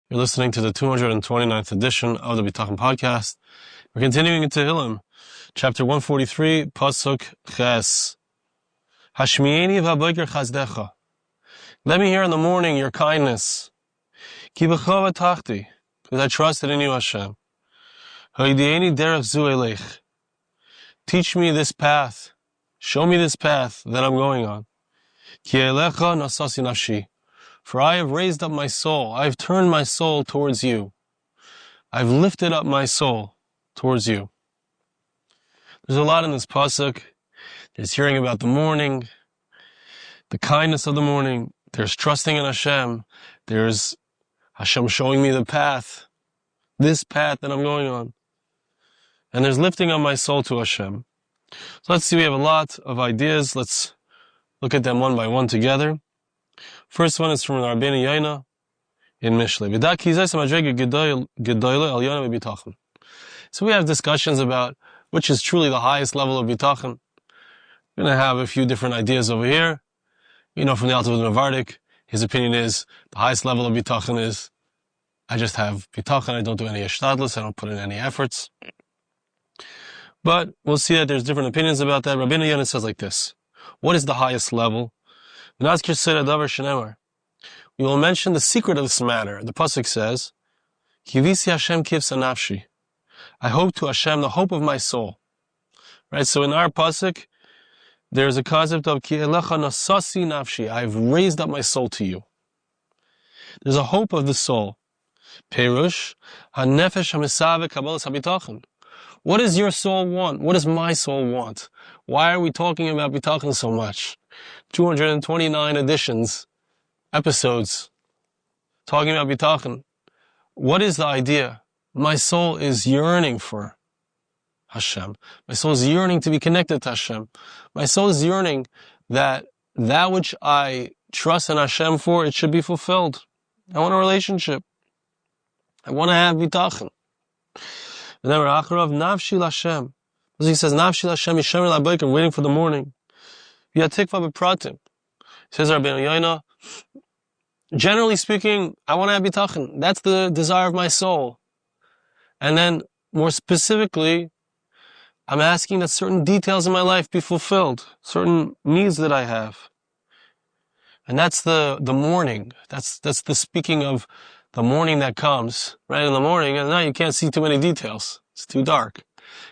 You're listening to the 229th edition of the Bitachon podcast. We're continuing in Tehillim, chapter 143, passuk ches. Hashmieni v'haboker chazdecha. Let me hear in the morning your kindness. Ki b'cho v'tachti, because I trusted in you, Hashem. Ha'idiyeni derech zu eleich. Teach me this path. Show me this path that I'm going on. Ki elecha nasasi nafshi. For I have raised up my soul. I have turned my soul towards you. I've lifted up my soul towards you. There's a lot in this passuk. There's hearing about the morning, the kindness of the morning. There's trusting in Hashem. There's Hashem showing me the path, this path that I'm going on. And there's lifting up my soul to Hashem. So let's see, we have a lot of ideas. Let's look at them one by one together. First one is from Rabbeinu Yaina in Mishlei. So we have discussions about which is truly the highest level of Bitachon. We're going to have a few different ideas over here. From the Alter of Navardik, his opinion is the highest level of Bitachon is I just have Bitachon, I don't do any ishtadlus, I don't put in any efforts. But we'll see that there's different opinions about that. Rabbeinu Yaina says like this: what is the highest level? We will mention the secret of this matter. The passuk says, Kivisi Hashem kivsa nafshi. I hope to Hashem the hope of my soul. Right? So in our passuk, there's a concept of Ki elecha nasasi nafshi. I've raised up my soul to you. There's a hope of the soul. Perush, hanefesh hamisave kabbalas habitachon. What does your soul want? What does my soul want? Why are we talking about bitachon so much? 229 episodes, talking about Bitachon. What is the idea? My soul is yearning for Hashem. My soul is yearning to be connected to Hashem. My soul is yearning that which I trust in Hashem for, it should be fulfilled. I want a relationship. I want to have Bitachon. And then Acharav Nafshi Lashem. As he says, Nafshi Lashem Yishemer Labayk, I'm waiting for the morning. Says Rabbeinu Yaina, generally speaking, I want to have bitachon. That's the desire of my soul. And then, more specifically, I'm asking that certain details in my life be fulfilled, certain needs that I have. And that's the morning. That's the speaking of the morning that comes. Right in the morning, at night you can't see too many details. It's too dark.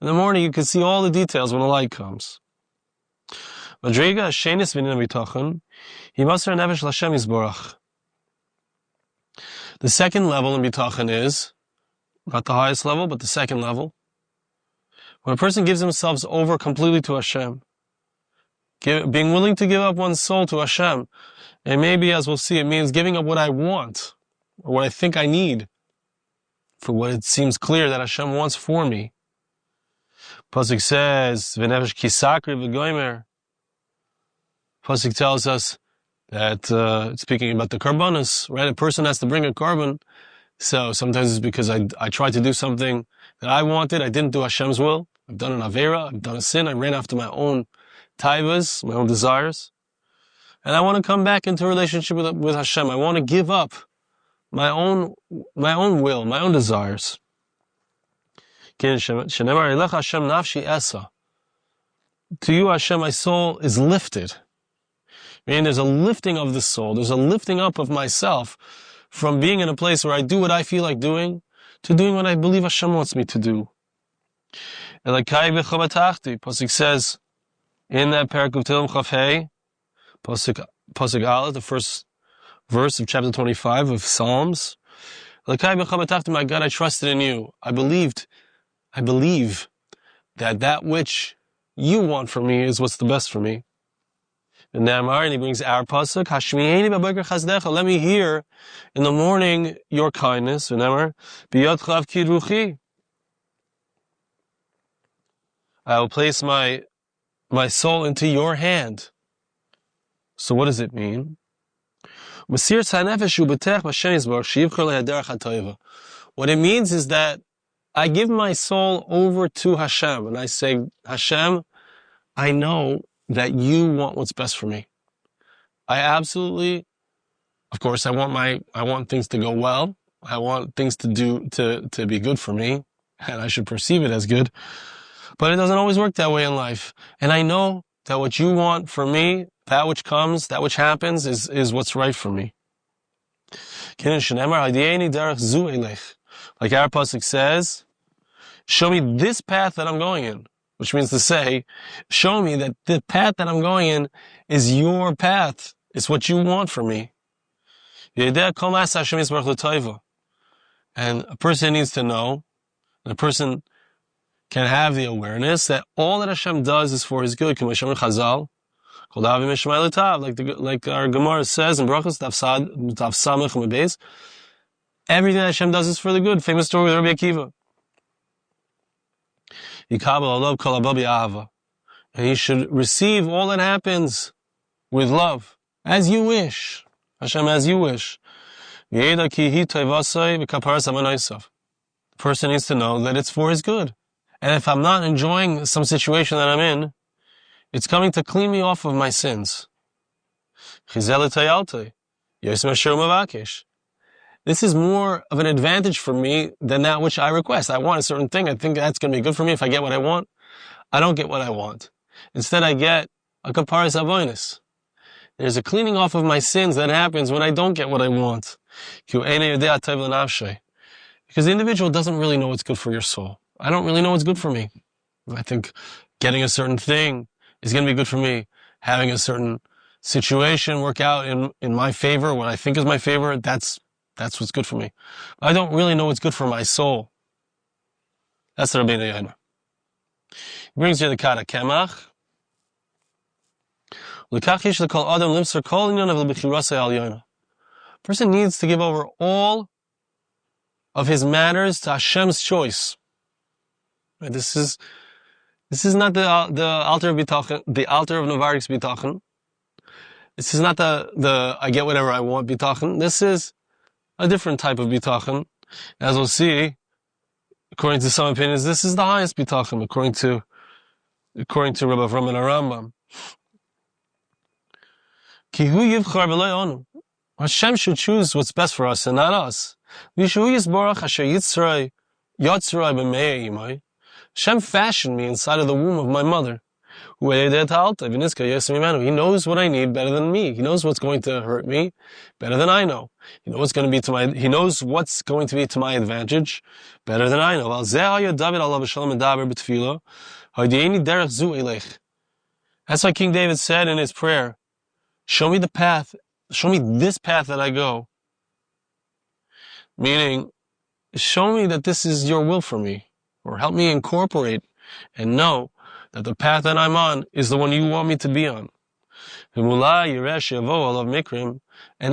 In the morning you can see all the details when the light comes. The second level in Bitachon is, not the highest level, but the second level, when a person gives himself over completely to Hashem, being willing to give up one's soul to Hashem, and maybe, as we'll see, it means giving up what I want, or what I think I need, for what it seems clear that Hashem wants for me. Pasuk says, V'nefesh kisakri v'goymer. Pasuk tells us that, speaking about the karbanos, right? A person has to bring a carbon. So sometimes it's because I tried to do something that I wanted. I didn't do Hashem's will. I've done an avera. I've done a sin. I ran after my own taivas, my own desires. And I want to come back into a relationship with Hashem. I want to give up my own will, my own desires. To you, Hashem, my soul is lifted. Meaning there's a lifting of the soul. There's a lifting up of myself from being in a place where I do what I feel like doing to doing what I believe Hashem wants me to do. Pasuk says in that parak of Tehillim Chaf Hei, Pasuk Aleph, the first verse of chapter 25 of Psalms. My God, I trusted in you. I believe that which you want for me is what's the best for me. And he brings our passuk, let me hear in the morning your kindness. I will place my soul into your hand. So what does it mean? What it means is that I give my soul over to Hashem, and I say, Hashem, I know that you want what's best for me. I absolutely, of course, I want things to go well. I want things to be good for me, and I should perceive it as good. But it doesn't always work that way in life. And I know that what you want for me, that which comes, that which happens, is what's right for me. Like our passuk says, show me this path that I'm going in. Which means to say, show me that the path that I'm going in is your path. It's what you want for me. And a person needs to know, and a person can have the awareness that all that Hashem does is for His good. Like our Gemara says in Brachos, everything that Hashem does is for the good. Famous story with Rabbi Akiva. And you should receive all that happens with love, as you wish. Hashem, as you wish. The person needs to know that it's for his good. And if I'm not enjoying some situation that I'm in, it's coming to clean me off of my sins. This is more of an advantage for me than that which I request. I want a certain thing. I think that's going to be good for me. If I get what I want, I don't get what I want. Instead, I get a kaparas avonis. There's a cleaning off of my sins that happens when I don't get what I want. Because the individual doesn't really know what's good for your soul. I don't really know what's good for me. I think getting a certain thing is going to be good for me. Having a certain situation work out in my favor, what I think is my favor, that's what's good for me. I don't really know what's good for my soul. That's the Rabbeinu Yonah. He brings here the Kara Kemach. Person needs to give over all of his matters to Hashem's choice. Right, this is not the altar of Bitachon, the altar of Navarik's Bitachon. This is not the I get whatever I want Bitachon. This is a different type of Bitachon. As we'll see, according to some opinions, this is the highest Bitachon, according to Rabbi Avram and Rambam. Hashem should choose what's best for us and not us. Hashem fashioned me inside of the womb of my mother. He knows what I need better than me. He knows what's going to hurt me better than I know. He knows what's going to be to my advantage better than I know. That's why King David said in his prayer, show me the path, show me this path that I go. Meaning, show me that this is your will for me, or help me incorporate and know that the path that I'm on is the one you want me to be on. And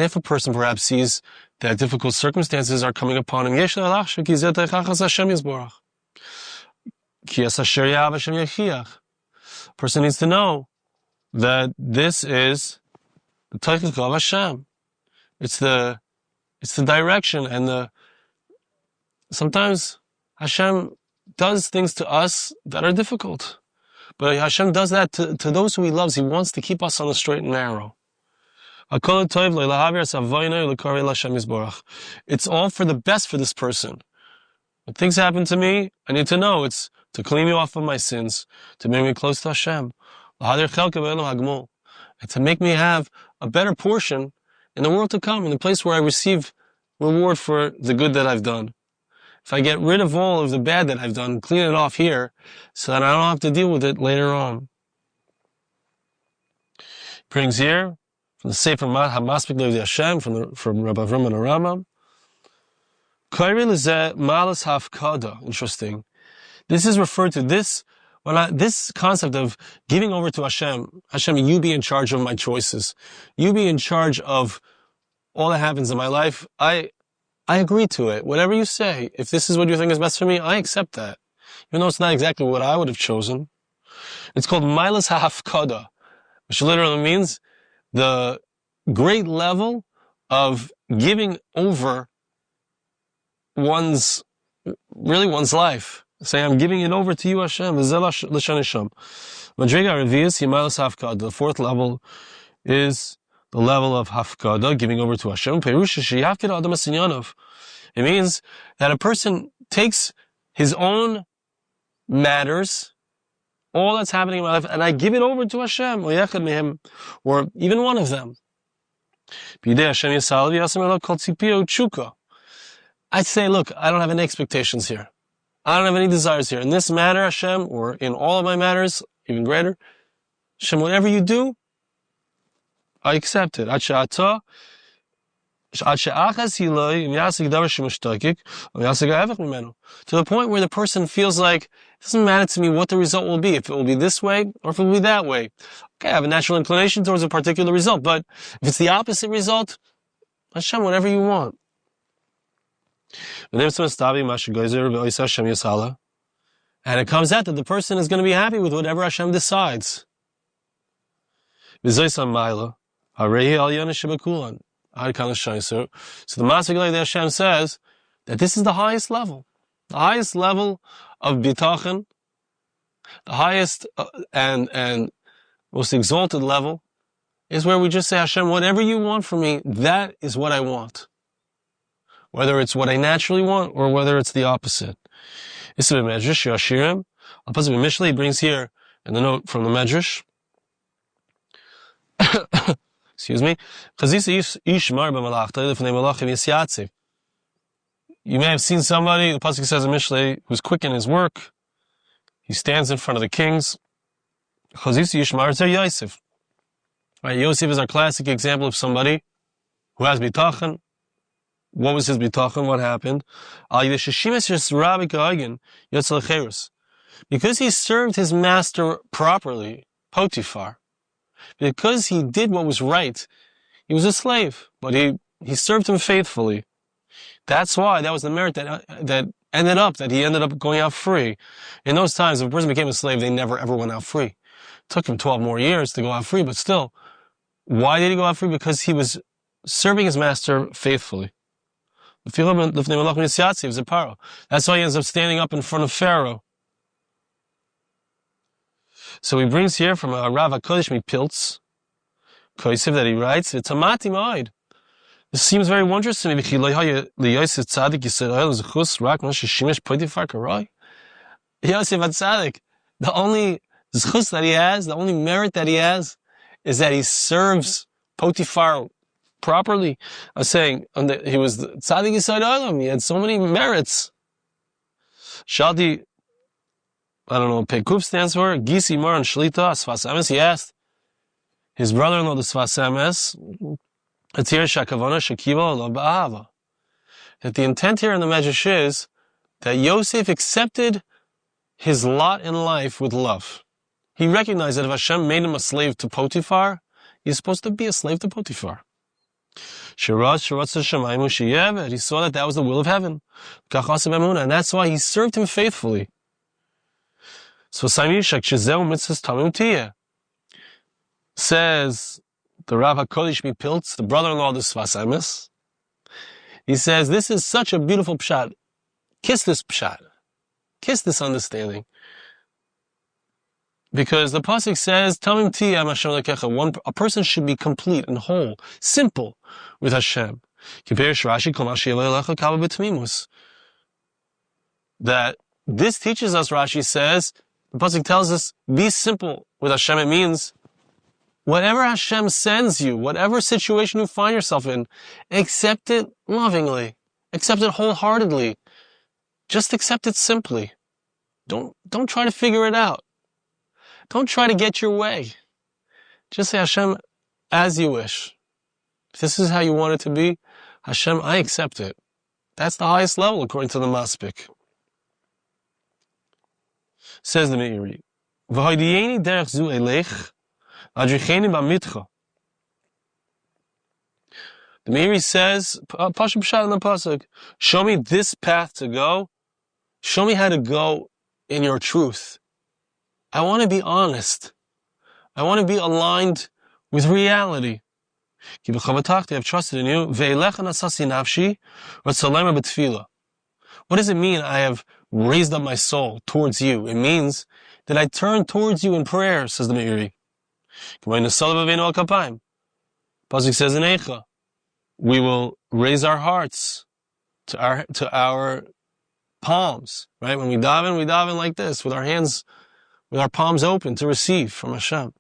if a person perhaps sees that difficult circumstances are coming upon him, a person needs to know that this is the Tehillim of Hashem. It's the direction, and sometimes Hashem does things to us that are difficult. But Hashem does that to those who He loves. He wants to keep us on the straight and narrow. It's all for the best for this person. When things happen to me, I need to know it's to clean me off of my sins, to bring me close to Hashem, and to make me have a better portion in the world to come, in the place where I receive reward for the good that I've done. If I get rid of all of the bad that I've done, clean it off here, so that I don't have to deal with it later on. He brings here, from the Sefer HaMaspik Lev Hashem, from Rabbi Avram and Rambam, Malas Hafkada. Interesting. This is referred to this concept of giving over to Hashem. Hashem, you be in charge of my choices. You be in charge of all that happens in my life. I agree to it. Whatever you say, if this is what you think is best for me, I accept that. Even though it's not exactly what I would have chosen. It's called Milas HaHafkada, which literally means the great level of giving over one's life. Say, I'm giving it over to you, Hashem. The fourth level is the level of hafkada, giving over to Hashem. It means that a person takes his own matters, all that's happening in my life, and I give it over to Hashem, or even one of them. I'd say, look, I don't have any expectations here. I don't have any desires here. In this matter, Hashem, or in all of my matters, even greater, Hashem, whatever you do, I accept it. To the point where the person feels like, it doesn't matter to me what the result will be, if it will be this way or if it will be that way. Okay, I have a natural inclination towards a particular result, but if it's the opposite result, Hashem, whatever you want. And it comes out that the person is going to be happy with whatever Hashem decides. So the Masik like Hashem says that this is the highest level of Bitachon, the highest and most exalted level is where we just say, Hashem, whatever you want from me, that is what I want. Whether it's what I naturally want or whether it's the opposite. This is a Medrash, Yashirim. Al-Pasuk Mishlei brings here in the note from the Medrash. Excuse me. You may have seen somebody, the Pasuk says in Mishlei, who's quick in his work. He stands in front of the kings. Right, Yosef is our classic example of somebody who has bitachon. What was his bitachon? What happened? Because he served his master properly, Potiphar. Because he did what was right, he was a slave, but he served him faithfully. That's why, that was the merit that he ended up going out free. In those times, if a person became a slave, they never ever went out free. It took him 12 more years to go out free, but still, why did he go out free? Because he was serving his master faithfully. That's why he ends up standing up in front of Pharaoh. So he brings here from a Rav HaKodesh Mipiltz, Kosev, that he writes, "V'tamati ma'od." This seems very wondrous to me. Yosef HaTzadik, the only zchus that he has, the only merit that he has, is that he serves Potiphar properly. I was saying, he was the Tzadik Yisod Olam. He had so many merits. Shaldi, I don't know what Pekuf stands for. Gisi Moran Shlita, Sfas Emes. He asked his brother-in-law, the Sfas Emes, that the intent here in the Medrash is that Yosef accepted his lot in life with love. He recognized that if Hashem made him a slave to Potiphar, he's supposed to be a slave to Potiphar. He saw that that was the will of heaven. And that's why he served him faithfully. So says the Rav HaKodesh Mipiltz, the brother-in-law of the Sfas Emes, he says, this is such a beautiful pshat. Kiss this pshat. Kiss this understanding. Because the passuk says, a person should be complete and whole, simple with Hashem. That this teaches us, Rashi says, the passuk tells us, be simple with Hashem. It means, whatever Hashem sends you, whatever situation you find yourself in, accept it lovingly. Accept it wholeheartedly. Just accept it simply. Don't try to figure it out. Don't try to get your way. Just say, Hashem, as you wish. If this is how you want it to be, Hashem, I accept it. That's the highest level according to the Maspik. Says the Meiri, V'hoydiyeni derech zu elech, adricheni b'mitcha. The Meiri says, Pasha Pshat in the Pasuk, show me this path to go. Show me how to go in your truth. I want to be honest. I want to be aligned with reality. I've trusted in you. What does it mean I have raised up my soul towards you? It means that I turn towards you in prayer, says the Meiri. Pasuk says in Eicha, we will raise our hearts to our palms, right? When we daven like this, with our hands, with our palms open to receive from Hashem.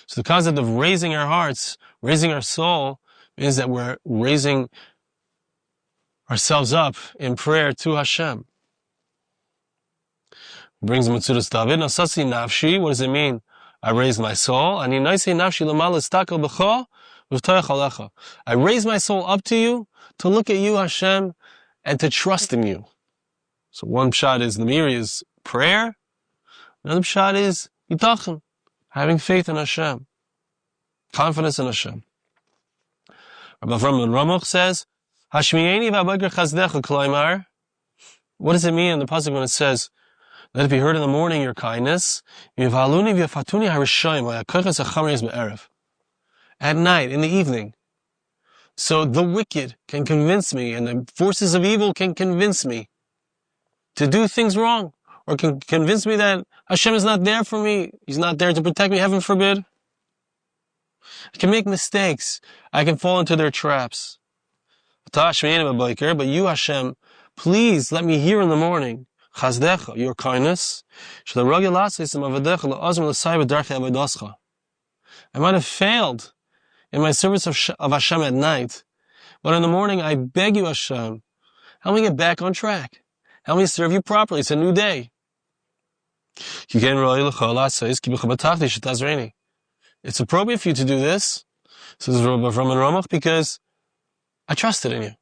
So the concept of raising our hearts, raising our soul, means that we're raising ourselves up in prayer to Hashem. Brings Matzudas David. Nasasi nafshi. What does it mean? I raise my soul. Ani naisi nafshi l'mal istakel b'cha v'v'toyach alecha. I raise my soul up to you, to look at you, Hashem, and to trust in you. So one pshat is, the Miri is prayer. Another pshat is Bitachon, having faith in Hashem, confidence in Hashem. Rabbi Avraham Ramoch says, Hashmiyeni v'abagir chazdecha klaimar. What does it mean in the passuk when it says, let it be heard in the morning your kindness, at night, in the evening, so the wicked can convince me and the forces of evil can convince me to do things wrong, or can convince me that Hashem is not there for me, He's not there to protect me, heaven forbid. I can make mistakes, I can fall into their traps. But you, Hashem, please let me hear in the morning Chazdecha, your kindness. I might have failed in my service of Hashem at night, but in the morning I beg you, Hashem, help me get back on track. Help me serve you properly. It's a new day. It's appropriate for you to do this, says Rabbi Avraham Ramach, because I trusted in you.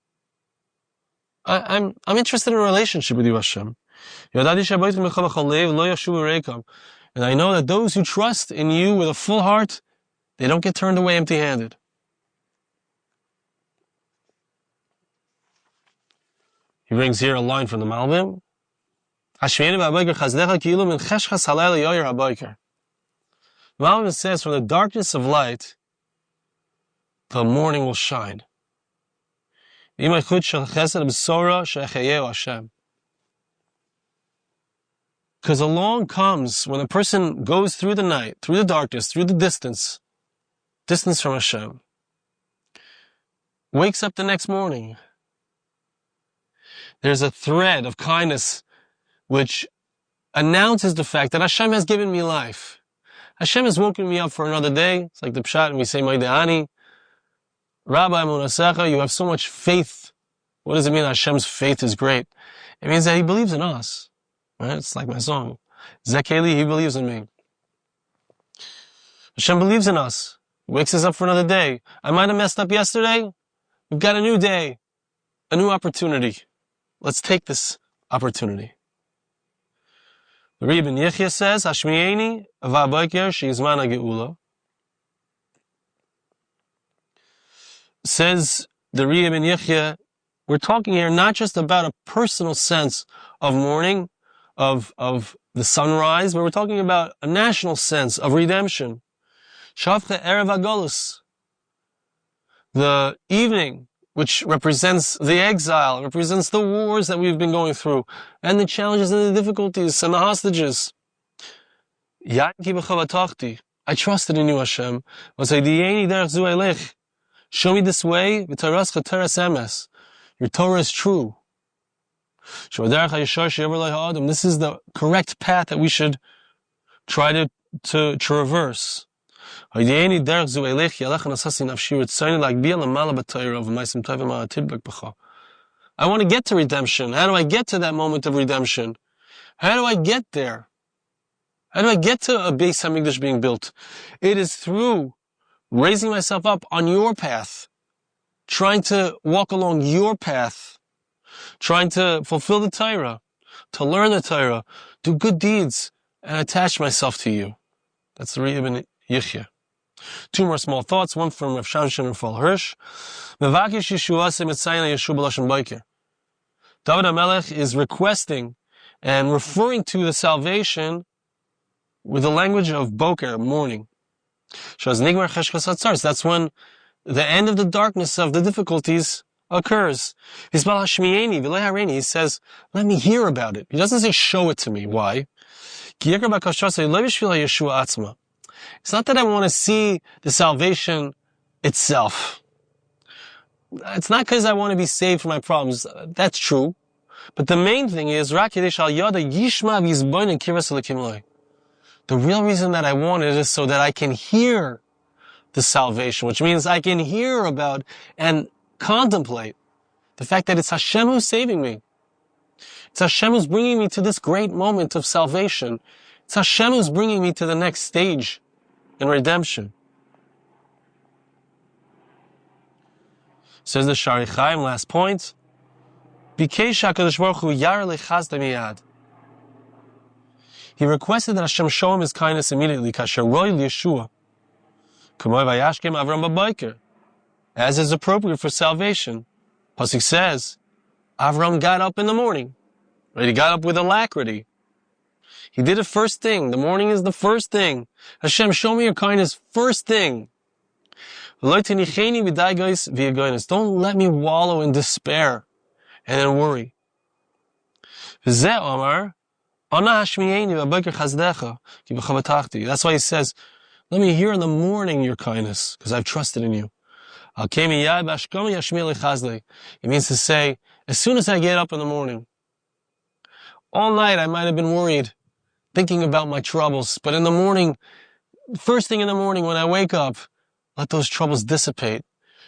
I'm interested in a relationship with you, Hashem. And I know that those who trust in you with a full heart, they don't get turned away empty-handed. He brings here a line from the Malbim. The Malbim says, from the darkness of light, the morning will shine. Because along comes, when a person goes through the night, through the darkness, through the distance from Hashem, wakes up the next morning, there's a thread of kindness which announces the fact that Hashem has given me life. Hashem has woken me up for another day. It's like the pshat, and we say, Maideani, Rabbi Munasecha, you have so much faith. What does it mean Hashem's faith is great? It means that He believes in us. Right? It's like my song. Zekeli, He believes in me. Hashem believes in us. He wakes us up for another day. I might have messed up yesterday. We've got a new day, a new opportunity. Let's take this opportunity. The Rebbe Ben Yechia says, Hashmiyeni v'abayker she'izman ha'geula. Says the Rebbe Ben Yechia, we're talking here not just about a personal sense of mourning, of the sunrise, but we're talking about a national sense of redemption. Shavcha Erev HaGolus, the evening, which represents the exile, represents the wars that we've been going through, and the challenges and the difficulties and the hostages. I trusted in you, Hashem. Show me this way. Your Torah is true. This is the correct path that we should try to traverse. I want to get to redemption. How do I get to that moment of redemption? How do I get there? How do I get to a Beis HaMikdash being built? It is through raising myself up on your path, trying to walk along your path, trying to fulfill the Torah, to learn the Torah, do good deeds, and attach myself to you. That's the Rebbe Ben Yechia. Two more small thoughts, one from Rav Shamshin and Fall Hirsch. David HaMelech is requesting and referring to the salvation with the language of Boker, morning. That's when the end of the darkness of the difficulties occurs. He says, let me hear about it. He doesn't say, show it to me. Why? It's not that I want to see the salvation itself. It's not because I want to be saved from my problems. That's true. But the main thing is, the real reason that I want it is so that I can hear the salvation, which means I can hear about and contemplate the fact that it's Hashem who's saving me. It's Hashem who's bringing me to this great moment of salvation. It's Hashem who's bringing me to the next stage in redemption. Says the Shari Chaim, last point. He requested that Hashem show him his kindness immediately. As is appropriate for salvation. Passuk says, Avram got up in the morning. Right? He got up with alacrity. He did it first thing. The morning is the first thing. Hashem, show me your kindness first thing. Don't let me wallow in despair and in worry. That's why he says, let me hear in the morning your kindness, because I've trusted in you. It means to say, as soon as I get up in the morning, all night I might have been worried, thinking about my troubles, but in the morning, first thing in the morning when I wake up, let those troubles dissipate.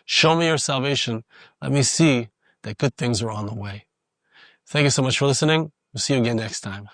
Show me your salvation. Let me see that good things are on the way. Thank you so much for listening. We'll see you again next time.